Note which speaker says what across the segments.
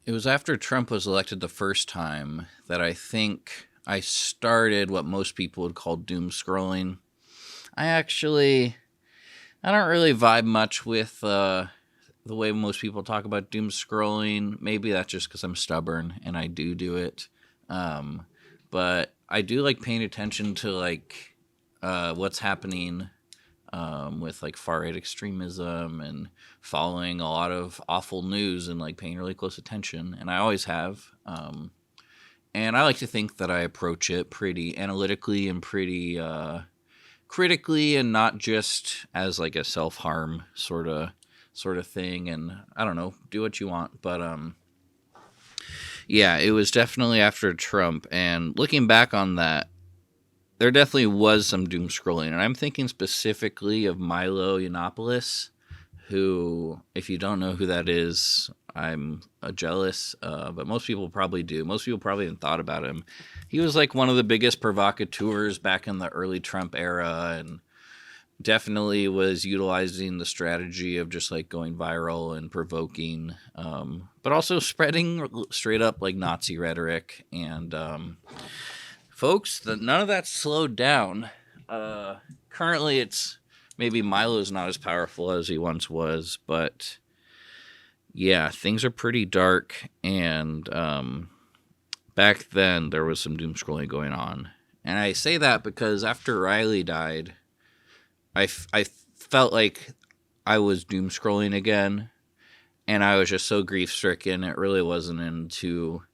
Speaker 1: It was after Trump was elected the first time that I think I started what most people would call doom scrolling. I actually, I don't really vibe much with the way most people talk about doom scrolling. Maybe that's just because I'm stubborn and I do it. Um, but I do like paying attention to like what's happening with like far right extremism and following a lot of awful news and like paying really close attention. And I always have. And I like to think that I approach it pretty analytically and pretty critically, and not just as like a self harm sort of thing. And I don't know, do what you want, but yeah, it was definitely after Trump. And looking back on that, there definitely was some doom scrolling, and I'm thinking specifically of Milo Yiannopoulos, who, if you don't know who that is, I'm jealous, but most people probably do. Most people probably haven't thought about him. He was like one of the biggest provocateurs back in the early Trump era, and definitely was utilizing the strategy of just like going viral and provoking, but also spreading straight up like Nazi rhetoric. And folks, none of that's slowed down. Currently, it's maybe Milo's not as powerful as he once was, but yeah, things are pretty dark. And back then, there was some doom scrolling going on. And I say that because after Riley died, I felt like I was doom scrolling again, and I was just so grief stricken. It really wasn't in too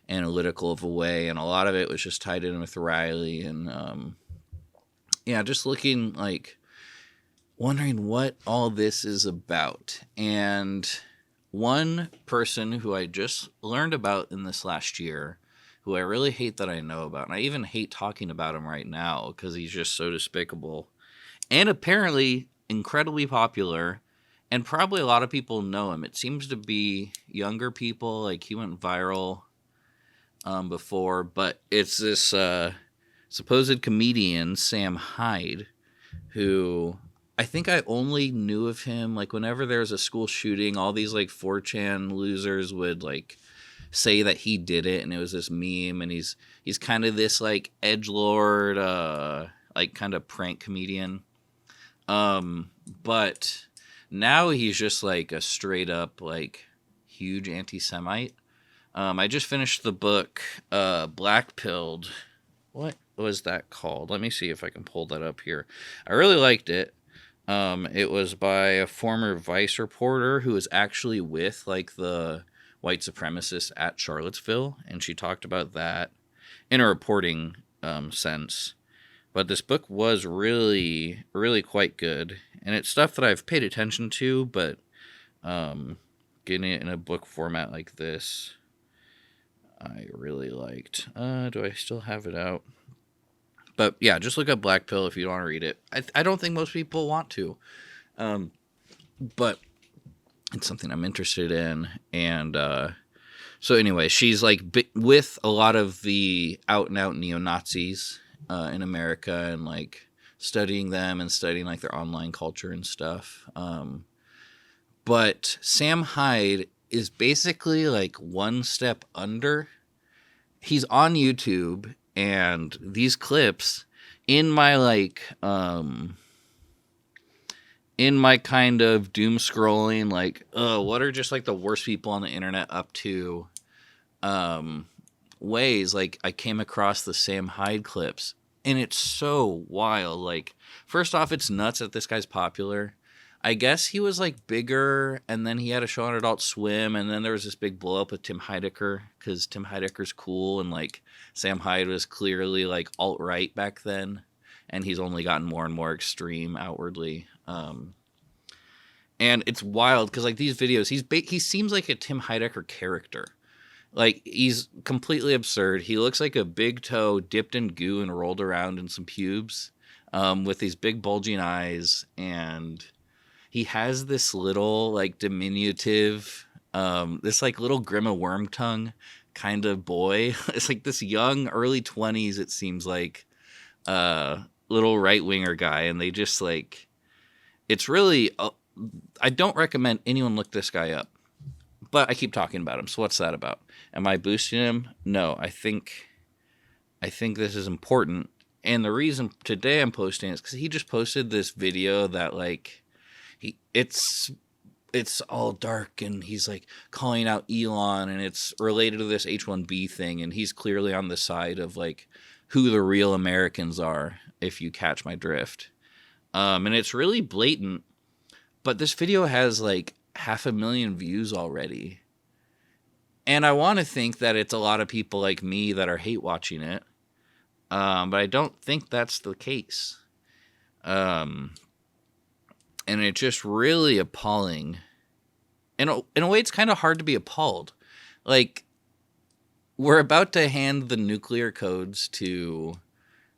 Speaker 1: analytical of a way, and a lot of it was just tied in with Riley, and yeah, just looking like wondering what all this is about. And one person who I just learned about in this last year, who I really hate that I know about, and I even hate talking about him right now because he's just so despicable and apparently incredibly popular, and probably a lot of people know him. It seems to be younger people. Like, he went viral before, but it's this supposed comedian, Sam Hyde, who I think I only knew of him like whenever there was a school shooting. All these like 4chan losers would like say that he did it, and it was this meme. And he's kind of this like edgelord, like kind of prank comedian. But now he's just like a straight up like huge anti-Semite. I just finished the book Black Pilled. What was that called? Let me see if I can pull that up here. I really liked it. It was by a former Vice reporter who was actually with like the white supremacists at Charlottesville, and she talked about that in a reporting sense. But this book was really, really quite good, and it's stuff that I've paid attention to, but getting it in a book format like this, I really liked. Do I still have it out? But yeah, just look up Black Pill if you want to read it. I don't think most people want to, but it's something I'm interested in. And so anyway, she's like with a lot of the out and out neo-Nazis in America, and like studying them and studying like their online culture and stuff. But Sam Hyde is basically like one step under. He's on YouTube, and these clips in my like in my kind of doom scrolling, like, what are just like the worst people on the internet up to ways, like I came across the Sam Hyde clips, and it's so wild. Like, first off, it's nuts that this guy's popular. I guess he was like bigger, and then he had a show on Adult Swim, and then there was this big blow up with Tim Heidecker because Tim Heidecker's cool, and like Sam Hyde was clearly like alt right back then, and he's only gotten more and more extreme outwardly. And it's wild because like these videos, he seems like a Tim Heidecker character. Like, he's completely absurd. He looks like a big toe dipped in goo and rolled around in some pubes, with these big bulging eyes, and he has this little like diminutive, this like little Grima worm tongue kind of boy. It's like this young early 20s, it seems like, little right winger guy, and they just like, it's really I don't recommend anyone look this guy up, But I keep talking about him. So what's that about? Am I boosting him? No, I think this is important. And the reason today I'm posting is because he just posted this video that like it's all dark and he's like calling out Elon and it's related to this H1B thing and he's clearly on the side of like who the real Americans are, if you catch my drift. And it's really blatant, but this video has like 500,000 views already. And I want to think that it's a lot of people like me that are hate watching it. But I don't think that's the case. And it's just really appalling. In a way, it's kind of hard to be appalled. Like, we're about to hand the nuclear codes to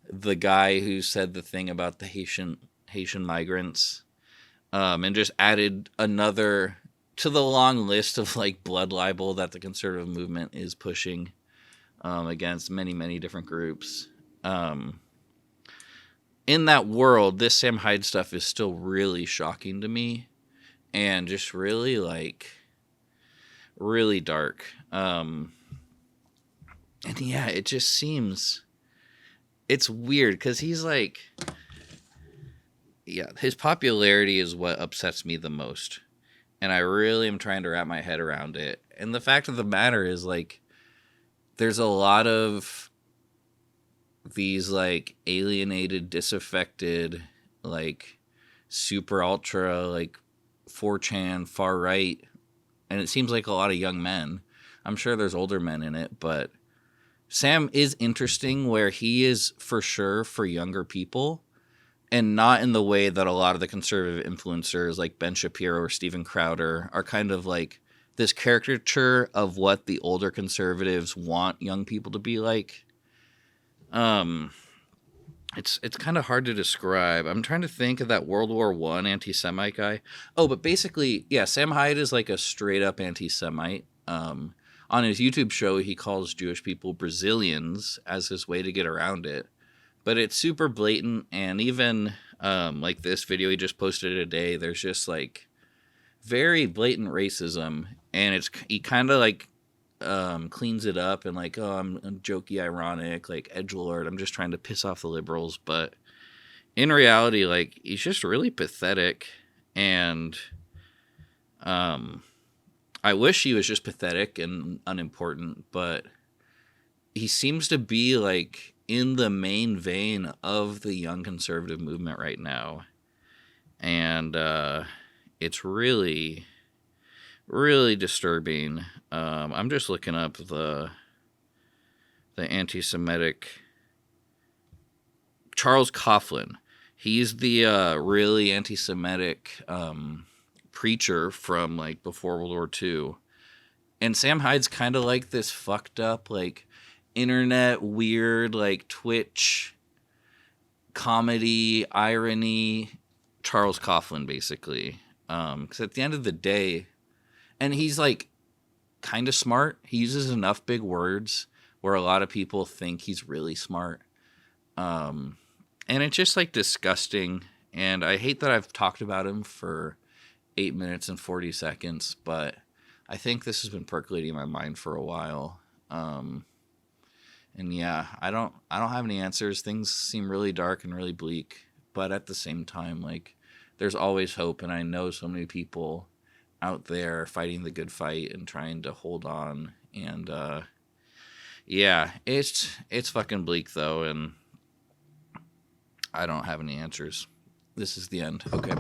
Speaker 1: the guy who said the thing about the Haitian migrants, and just added another to the long list of like blood libel that the conservative movement is pushing against many, many different groups. In that world, this Sam Hyde stuff is still really shocking to me and just really like really dark. And yeah, it just seems it's weird because he's like, yeah, his popularity is what upsets me the most. And I really am trying to wrap my head around it. And the fact of the matter is, like, there's a lot of these, like, alienated, disaffected, like, super ultra, like, 4chan, far right. And it seems like a lot of young men. I'm sure there's older men in it, but Sam is interesting where he is for sure for younger people. And not in the way that a lot of the conservative influencers like Ben Shapiro or Steven Crowder are kind of like this caricature of what the older conservatives want young people to be like. It's kind of hard to describe. I'm trying to think of that World War I anti-Semite guy. Oh, but basically, yeah, Sam Hyde is like a straight up anti-Semite. On his YouTube show, he calls Jewish people Brazilians as his way to get around it. But it's super blatant, and even like this video he just posted today, there's just like very blatant racism, and he kind of like cleans it up and like, oh, I'm jokey, ironic, like edgelord. I'm just trying to piss off the liberals, but in reality, like he's just really pathetic, and I wish he was just pathetic and unimportant, but he seems to be like in the main vein of the young conservative movement right now. And it's really, really disturbing. I'm just looking up the anti-Semitic Charles Coughlin. He's the really anti-Semitic preacher from like before World War II. And Sam Hyde's kind of like this fucked up, like internet weird, like Twitch comedy irony Charles Coughlin, basically. Because at the end of the day, and he's like kind of smart. He uses enough big words where a lot of people think he's really smart. And it's just like disgusting. And I hate that I've talked about him for 8 minutes and 40 seconds, but I think this has been percolating in my mind for a while. And yeah, I don't have any answers. Things seem really dark and really bleak, but at the same time, like there's always hope. And I know so many people out there fighting the good fight and trying to hold on. And yeah, it's fucking bleak though. And I don't have any answers. This is the end. Okay.